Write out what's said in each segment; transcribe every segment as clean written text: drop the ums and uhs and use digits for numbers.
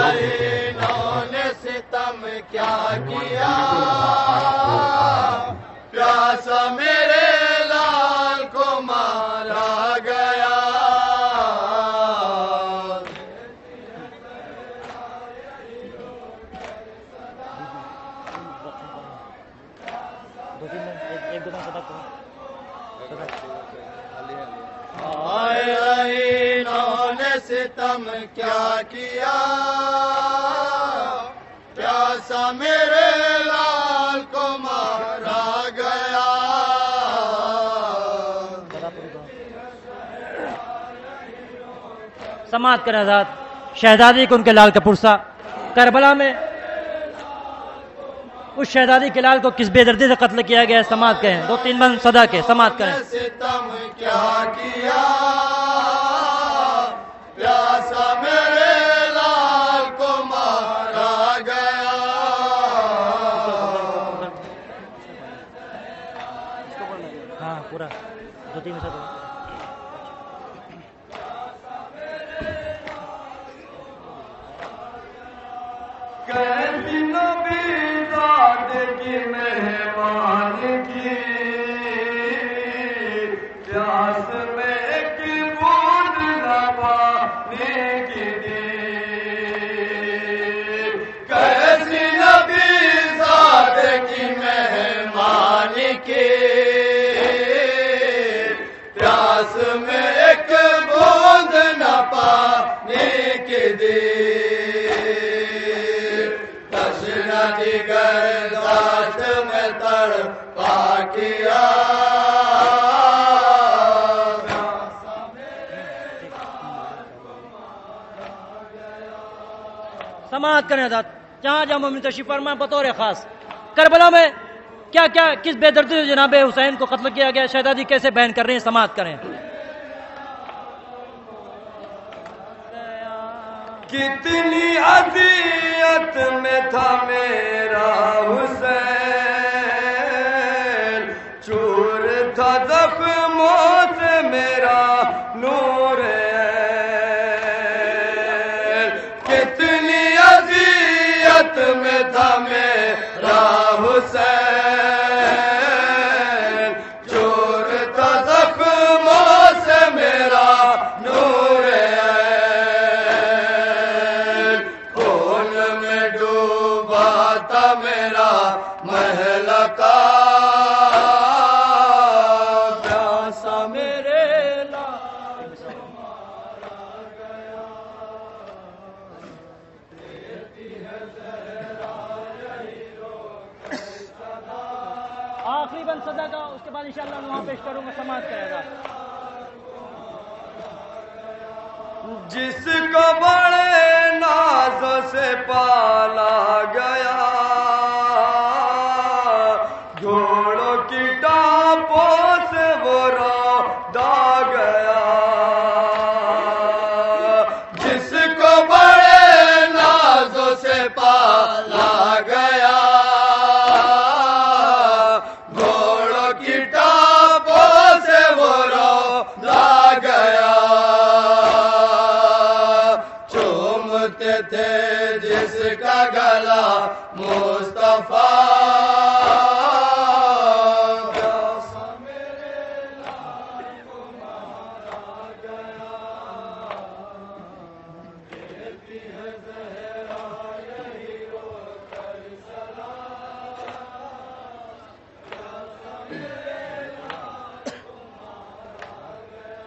انہوں نے ستم کیا کیا، پیاسا میرے لال کو مارا گیا۔ انہوں نے ستم کیا کیا، پیاسا میرے لال کو مارا گیا۔ سماعت کریں حضرات، شہزادی کو ان کے لال کا پرسہ کربلا میں اس شہزادی کے لال کو کس بے دردی سے قتل کیا گیا ہے، سماعت کریں، 2-3 بند صدا کے سماعت کریں۔ ستم کیا کیا، پیاسا میرے لال کو مارا گیا۔ ہاں پورا 2-3 صدا۔ کیسی نبی ذات کی مہمان کی، پیاس میں ایک بوند نہ پانی کی دی۔ کیسی نبی ذات کی مہمان کی، پیاس میں ایک بوند نہ پانی کی دی۔ دیگر ذات میں تڑپا کیا، سماعت کریں حضرات، جہاں جہاں مومن تشریف فرما بطور خاص کربلا میں کیا کیا کس بے دردی سے جناب حسین کو قتل کیا گیا، شہزادی کیسے بیان کر رہے ہیں، سماعت کریں۔ کتنی اذیت میں تھا میرا حسین، چور تھا زخموں سے میرا نور عین۔ کتنی اذیت میں تھا میرا حسین، چور تھا زخموں سے میرا نور عین۔ میرا محل کا پیاسا میرے لال کو مارا گیا۔ دیتی ہے زہرا یہی روک صدا۔ آخری بند صدا کا، اس کے بعد انشاءاللہ وہاں پیش کروں گا، سماعت کرے گا۔ جس کو بڑے نازوں سے پالا گیا، گھوڑوں کی ٹانپوں سے وہ رودا گیا۔ جس کو بڑے نازوں سے پالا گیا، گھوڑوں کی ٹانپوں سے وہ رودا گیا۔ تھے جس کا گلا مصطفیٰ، پیاسا میرے لال کو مارا گیا۔ دیتی ہے زہرا یہی رو کر سلام، پیاسا میرے لال کو مارا گیا۔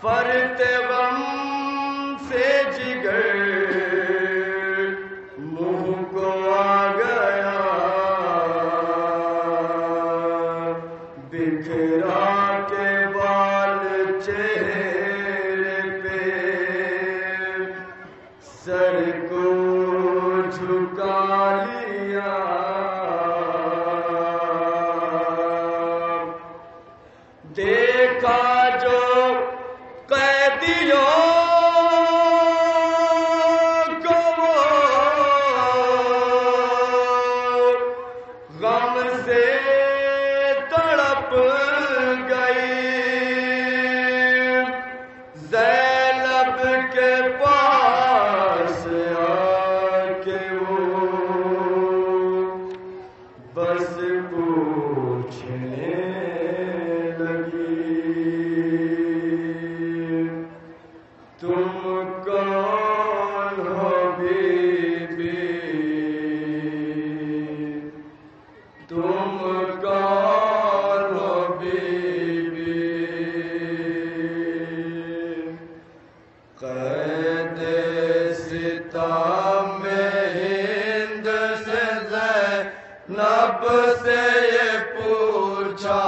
فرت غم سے جگر منہ کو آ گیا، بکھرا کے بال چہرے پہ سر کو جھکا لیا، دیکھا جو قیدیوں کو غم سے تڑپ گئی، زینب کے پاس آ کے وہ بس پوچھنے لگی، تم کون ہو بی بی، تم کون ہو بی بی، قید ستم ہند سے زینب سے یہ پوچھا،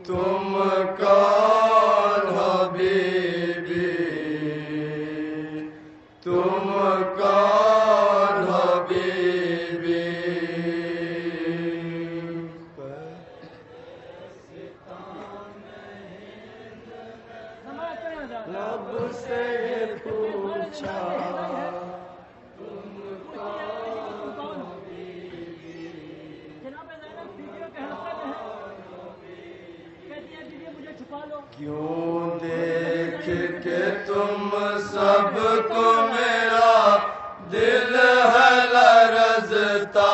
تم کون ہو بی بی، تم کون ہو بی بی، لب سے یہ پوچھا، کیوں دیکھ کے تم سب کو میرا دل ہے لرزتا،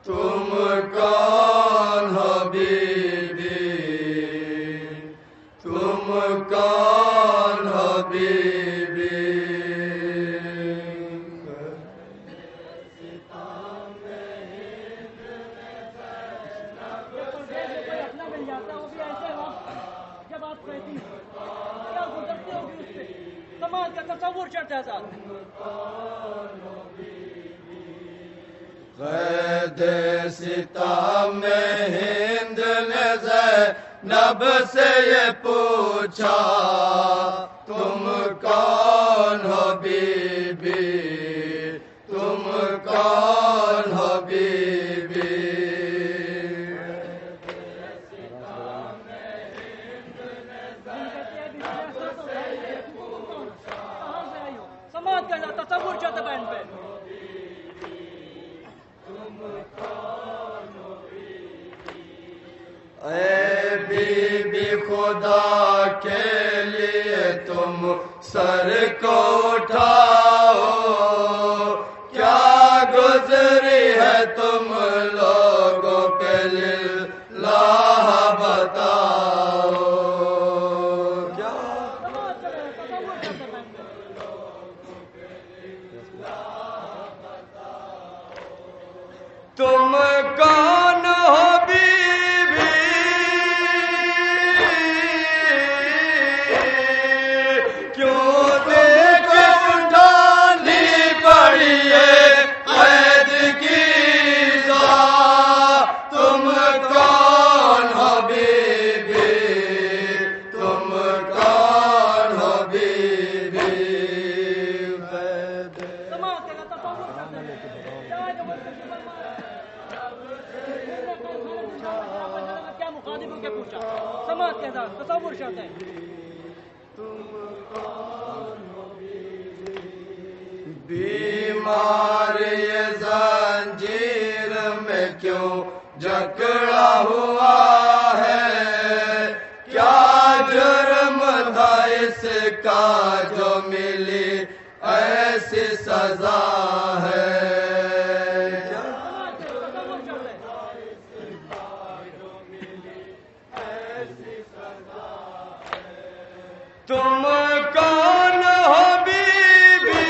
تم کون ہو بی بی، تم کون ہو بی بی، سماج کا تصور چڑھتا ہے ساتھ، قید ستم ہند نے زینب سے یہ پوچھا، تم کون ہو بی بی، تم کون ہو بی بی، سماج کا تصور چڑھتا بہن پہ، اے بی بی خدا کے لیے تم سر کو اٹھاؤ، کیا گزری ہے تم لوگوں کے للہ بتاؤ، کیا سماج کا تصور چڑھتا بہن پہ، تم کون ہو بی بی، کیوں دیکھ اٹھانی پڑی ہے قید کی ذات، تم کون ہو بی بی، تم کون ہو بی بی، سماج کا تصور چڑھتا ہے، کیا مخاطبوں کے پوچھا، سماج کے ساتھ تصور چڑھتا ہے، بیمار یہ زنجیر میں کیوں جکڑا ہوا ہے، کیا جرم تھا اس کا جو ملی ایسی سزا ہے، تم کون ہو بی بی،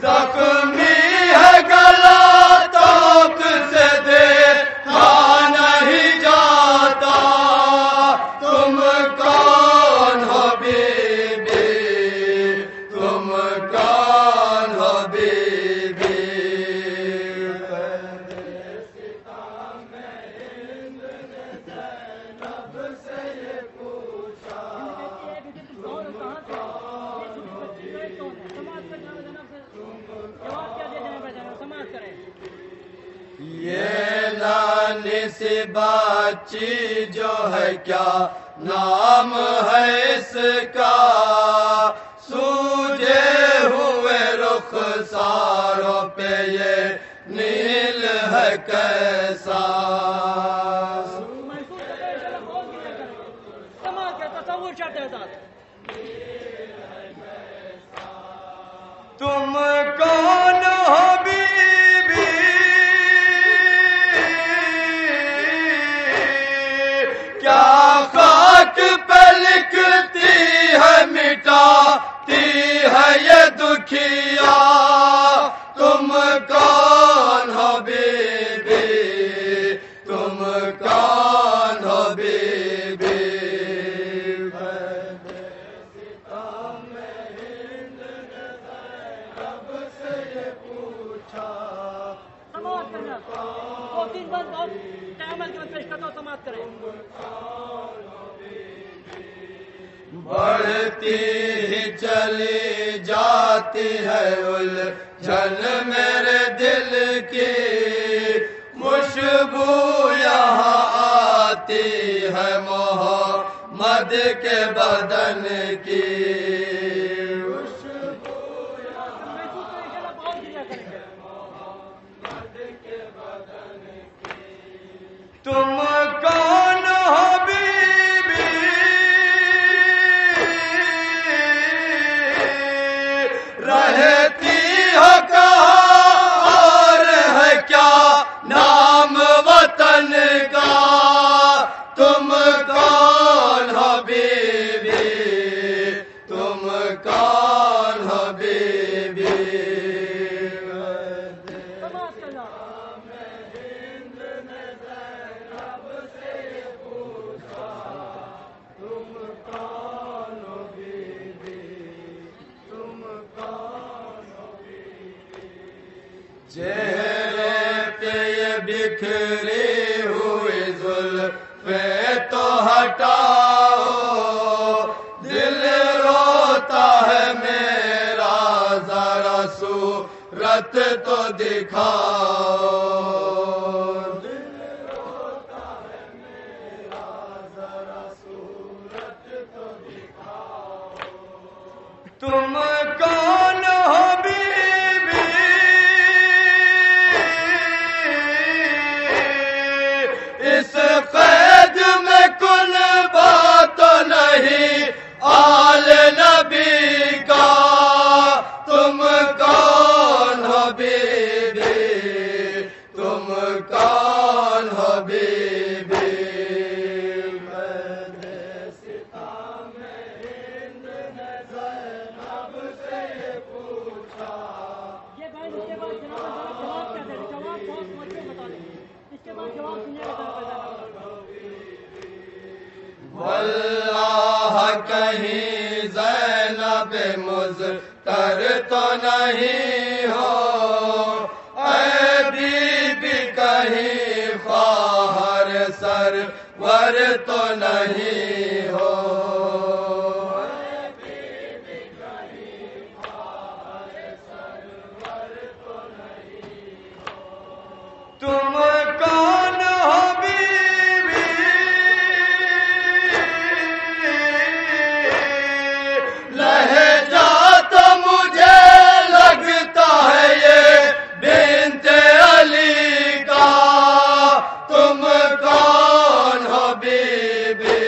زخمی ہے گلا سی بچی جو ہے کیا نام ہے اس کا سوجے ہوئے رخساروں پہ یہ نیل ہے کیسا تصور چاہتے ہیں تم کون ہو بی بی کیا خاک پہ لکھتی ہے مٹاتی ہے یہ دکھیا تم کون ہو بی بی تم کون ہو بی بی بڑھتی ہی چلی جاتی ہے الجھن میرے دل کی خوشبو یہاں آتی ہے محمد کے بدن کی تم کون ہو بی بی رہتی ہو کہاں اور ہے کیا نام وطن کا تم کون ہو بی بی تم کون ہو بی بی چہرے پہ یہ بکھری ہوئی زلفیں تو ہٹاؤ دل روتا ہے میرا ذرا صورت تو دکھاؤ دل روتا ہے میرا ذرا صورت تو دکھاؤ تم کون ہو بی اس قید میں کن بات نہیں آل نبی کا تم کون ہو بی بی تم کون ہو بی بی میں ستام ہند نے زینب سے پوچھا یہ بھائی اس کے بعد جواب کیا دے جواب بہت سوچ کے بتا دیں اس کے بعد جواب سننے کا واللہ کہیں زینب مضطر تو نہیں ہو اے بی بی کہیں خواہر سرور تو نہیں ہو تم کون ہو بی بی لہجہ تو مجھے لگتا ہے یہ بنت علی کا تم کون ہو بی بی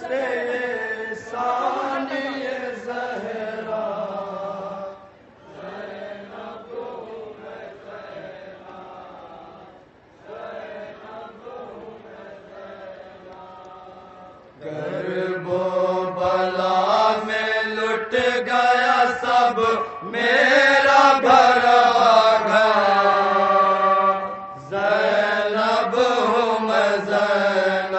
سے ثانی زہرا گرب و بلا میں لٹ گیا سب میرا بھرا گھر زینب ہوں میں زینب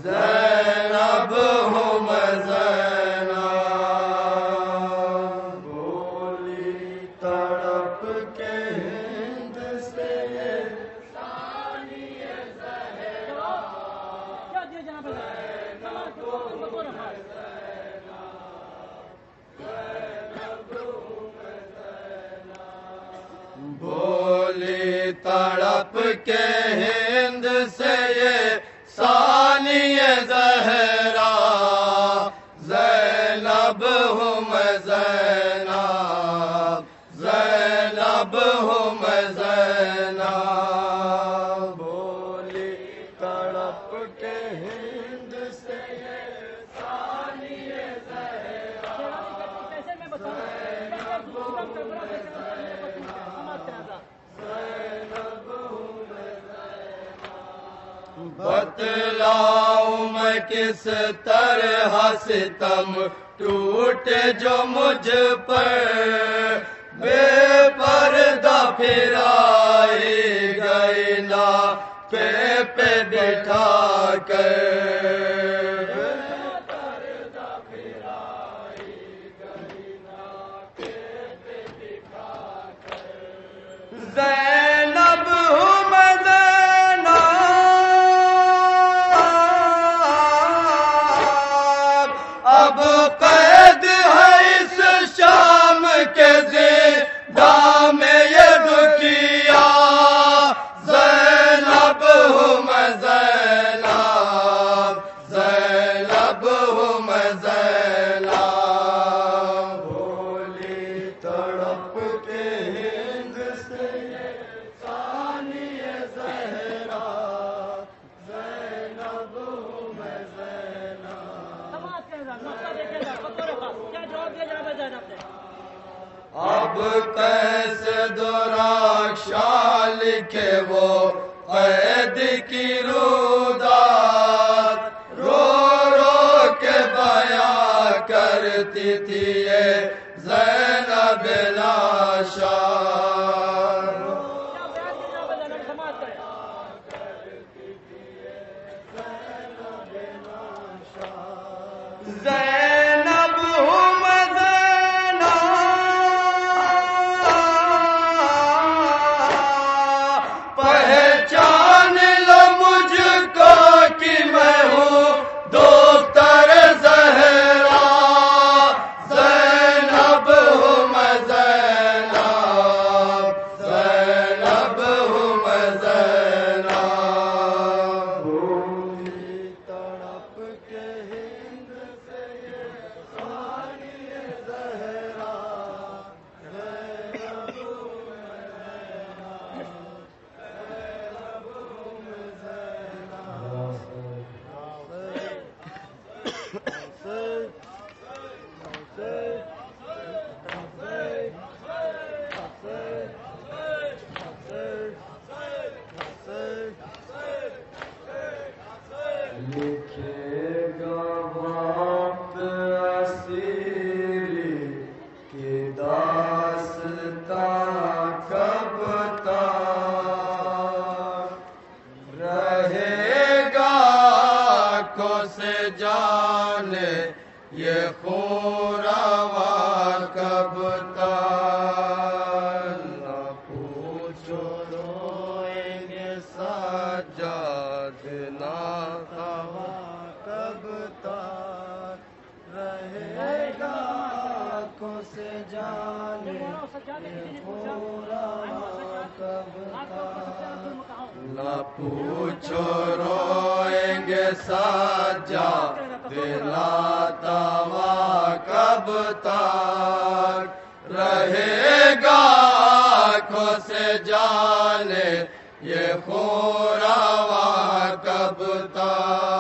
زینب ہوں میں زینب بولی تڑپ کے ہند سے بولی تڑپ کے ہند سے یہ ثانی زہرا زینب ہوں میں زینب زینب ہوں میں زینب بولی تڑپ کے ہند سے یہ ثانی زہرا بتلاؤں میں کس طرح ستم ٹوٹے جو مجھ پر بے پردہ پھرائی گئی نا پہ بٹھا کر زینب ہوں میں زینب اب قید ہے اس شام کے زندہ میں یہ دکھیا زینب ہوں میں زینب زینب ہوں میں زینب بولی تڑپ کے ہند سے ثانی زہرا زینب ہوں میں زینب اب کیسے دراخشا لکھے وہ قید کی رودات رو رو کے بیاں کرتی تھی یہ زینب لاشار زینب ہوں میں زینب پہچان لو مجھ کو کہ میں ہوں دختر زہرا زینب ہوں میں زینب زینب ہوں میں زینب بولی تڑپ کے ہند سے ثانی زہرا زینب ہوں میں لکھے گا وقت اسیری کی داستان کب تک رہے گا آنکھوں سے جانے یہ خون روا کب تک نہ پوچھو روئیں گے سجاد نہ خوا کب تک رہے گا آنکھوں سے جانے یہ خون روا کب تک نہ پوچھو روئیں گے سجاد نہ توا کب تک رہے گا آنکھوں سے جانے یہ خون روا کب تک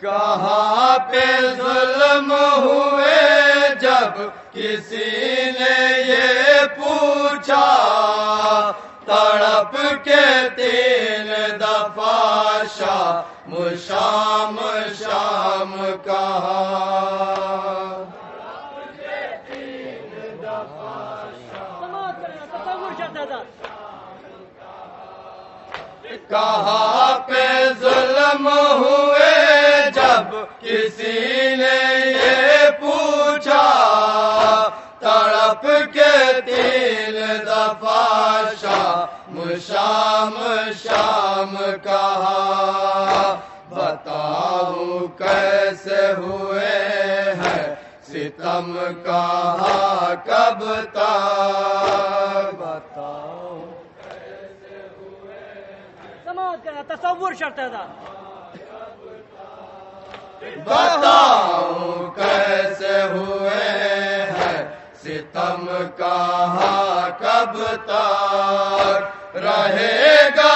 کہاں پہ ظلم ہوئے جب کسی نے یہ پوچھا، تڑپ کے 3 دفعہ شام شام شام کہا۔ کہاں پہ ظلم ہوئے جب کسی نے یہ پوچھا، تڑپ کے 3 دفعہ شام شام شام کہا۔ بتاؤں کیسے ہوئے ہیں ستم کہاں کب تک، بتاؤ تصور شرط ہے۔ بتاؤں کیسے ہوئے ہیں ستم کہاں کب تک، رہے گا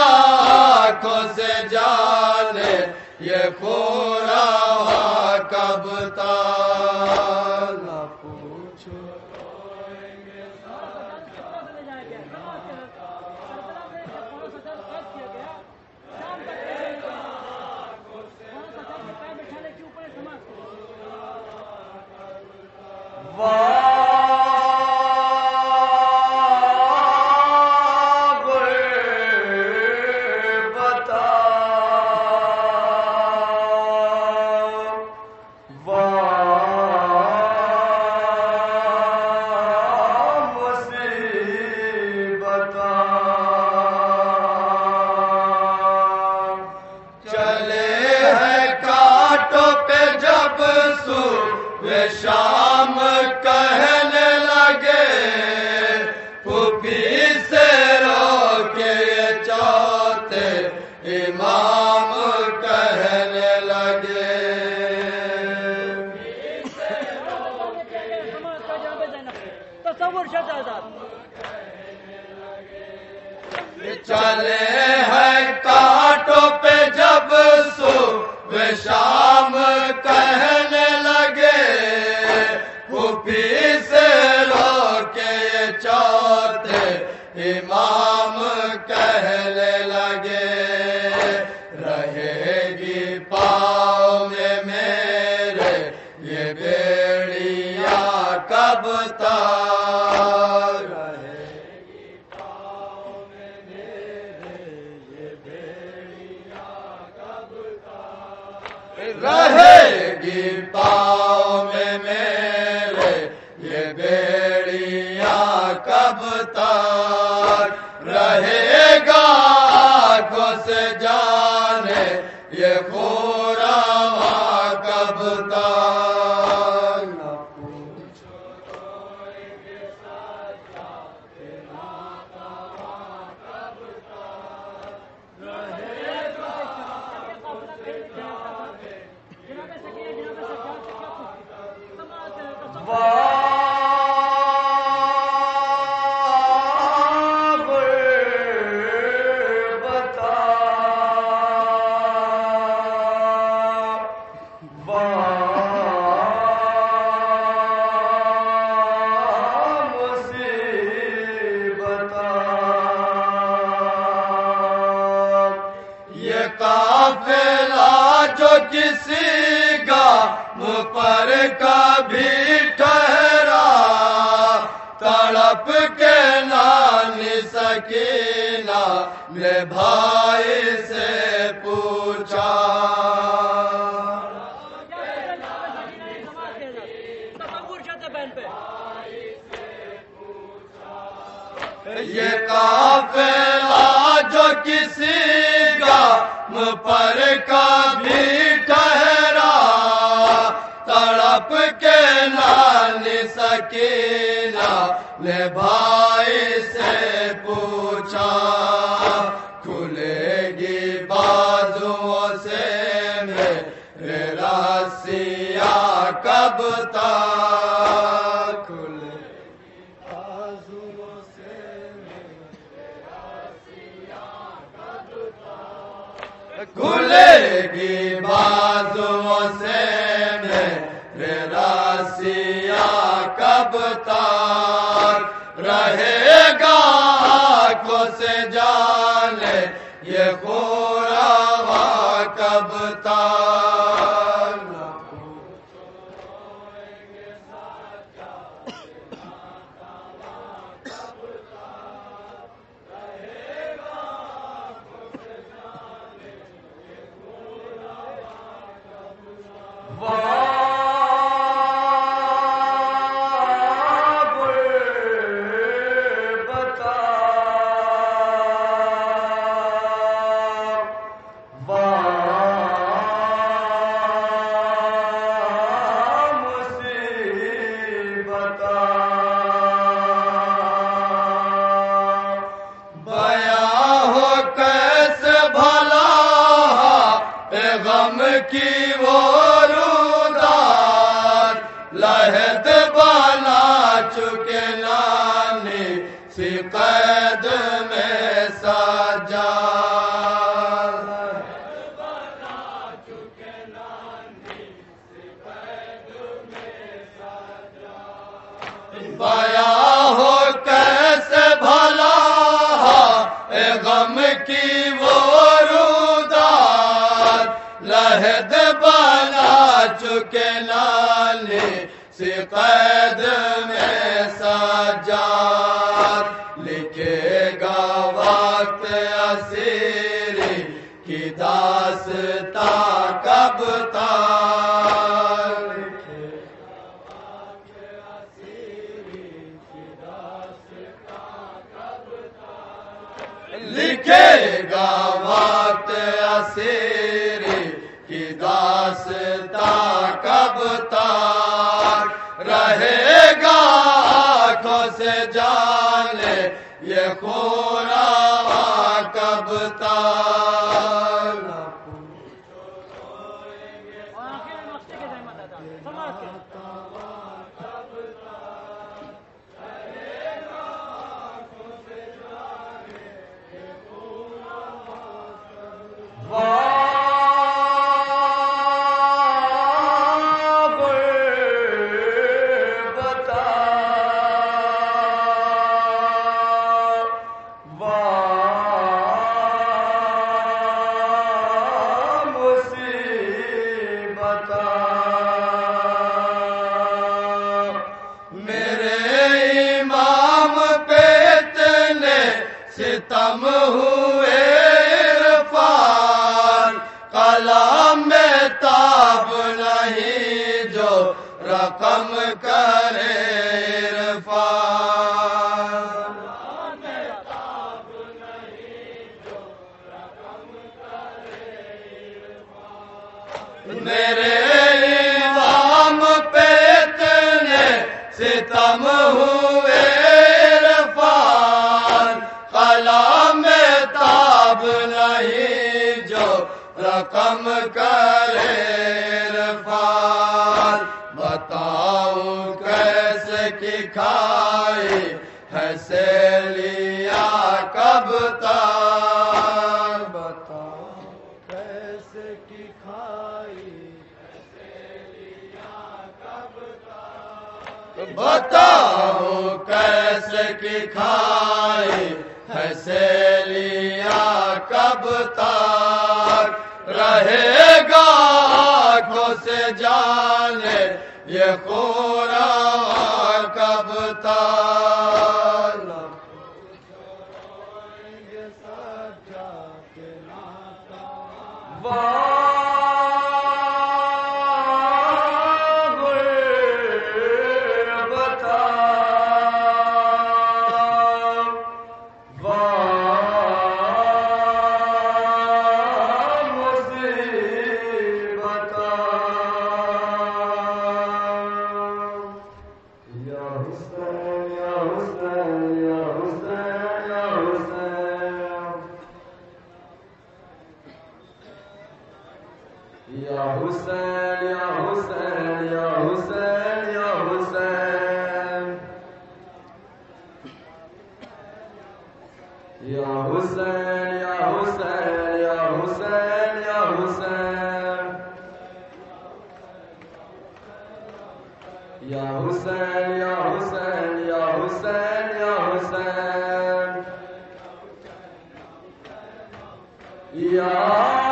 آنکھوں سے جانے یہ پورا کب تک، نہ پوچھو شام کہنے لگے، پھوپھی سے رو کے چوتھے امام کہنے لگے۔ تصور چلے ہیں کانٹوں پہ جب صبح شام کہنے لگے، پھوپھی سے رو کے چوتھے امام کہنے لگے، رہے گی پاؤں میں میرے یہ بیڑیاں کب تک، رہے گی پاؤں میں میرے یہ بیڑیاں کب تک، رہے گی پاؤں میں میرے یہ بیڑیاں کب تک، رہے گا آنکھوں سے جانے یہ پورا کب تک، نہ پوچھو کوئی کے ساتھ کب تک، رہے گا جو کسی گام پر کبھی ٹھہرا، تڑپ کے نانی سکینہ نے بھائی سے پوچھا، یہ قافلہ جو کسی گام پر کبھی ٹھہرا، تڑپ تڑپ کے نانی سکینہ نے بھائی سے پوچھا کھلے گی بازوؤں سے میرے رسیاں کب تک کھلے بازوؤں سے کھلے گی بازوؤں سے میرے رسیاں کب تک رہے گا آنکھوں سے جانے یہ خورا کب تک غم کی وہ رودار لہد بنا چکے نانی سی قید میں سجا بیاں ہو کیسے بھلا اے غم کی وہ لہد بنا چکے نالی سی قید میں سجاد لکھے گا وقت اسیری کی داستان کب تک لکھے گا وقت اسیری کی داستان کب تک رہے گا آنکھوں سے جانے یہ خورا کب تک ستم ہوئے عرفان کلام میں تاب نہیں جو رقم کرے عرفان میرے امام پہ اتنے ستم ہوئے کلام میں تاب نہیں جو رقم کرے عرفان بتاؤں کیسے کی کھائی ہے سیلیاں کب تک بتاؤں کیسے کی کھائی ہے سیلیاں کب تک بتاؤں کیسے کی کھائی ہے سیلیاں کب تک رہے گا آنکھوں سے جانے یہ خورا کب تک یا حسین یا حسین یا حسین یا حسین یا